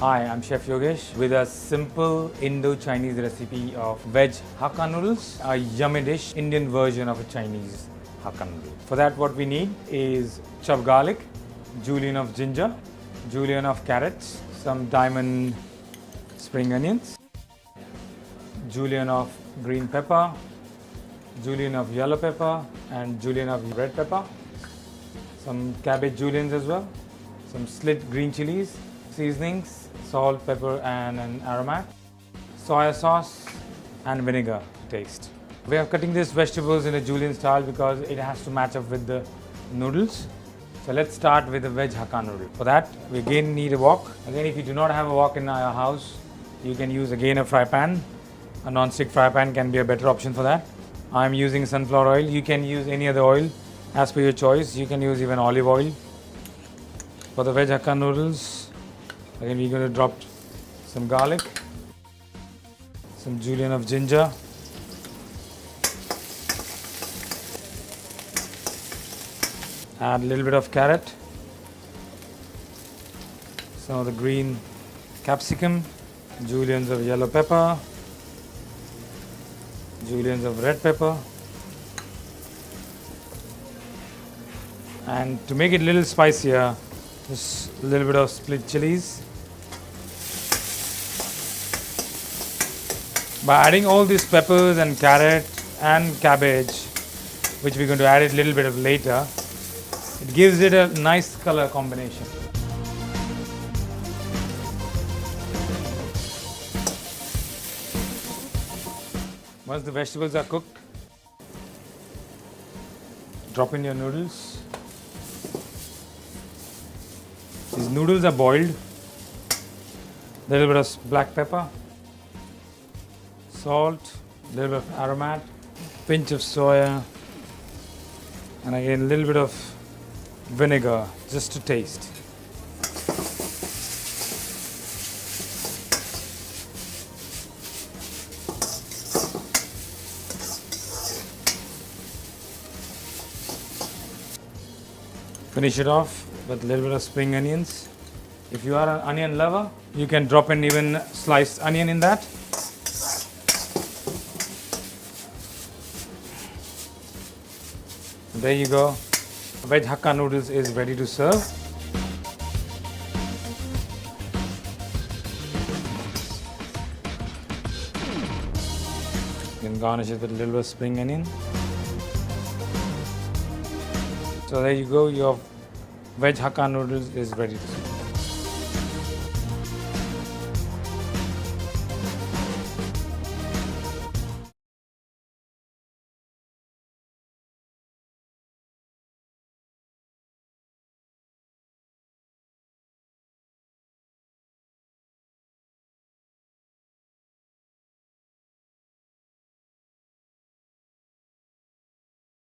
Hi, I'm Chef Yogesh with a simple Indo-Chinese recipe of Veg Hakka Noodles, a yummy dish, Indian version of a Chinese Hakka noodle. For that what we need is chopped garlic, julienne of ginger, julienne of carrots, some diamond spring onions, julienne of green pepper, julienne of yellow pepper and julienne of red pepper, some cabbage juliennes as well, some slit green chilies, seasonings, salt, pepper and an aromat, soya sauce and vinegar to taste. We are cutting these vegetables in a julienne style because it has to match up with the noodles. So let's start with the veg hakka noodle. For that we again need a wok. Again, if you do not have a wok in your house, you can use again a fry pan. A non-stick fry pan can be a better option for that. I am using sunflower oil. You can use any other oil as per your choice. You can use even olive oil. For the veg hakka noodles, again we're going to drop some garlic, some julienne of ginger, add a little bit of carrot, some of the green capsicum, juliennes of yellow pepper, juliennes of red pepper, and to make it a little spicier, just a little bit of split chilies. By adding all these peppers and carrot and cabbage, which we're going to add it a little bit of later, it gives it a nice color combination. Once the vegetables are cooked, drop in your noodles. These noodles are boiled. A little bit of black pepper, salt, a little bit of aromat, pinch of soya, and again a little bit of vinegar just to taste. Finish it off with a little bit of spring onions. If you are an onion lover, you can drop in even sliced onion in that. There you go. Veg hakka noodles is ready to serve. You can garnish it with a little bit of spring onion. So there you go, your veg hakka noodles is ready to serve.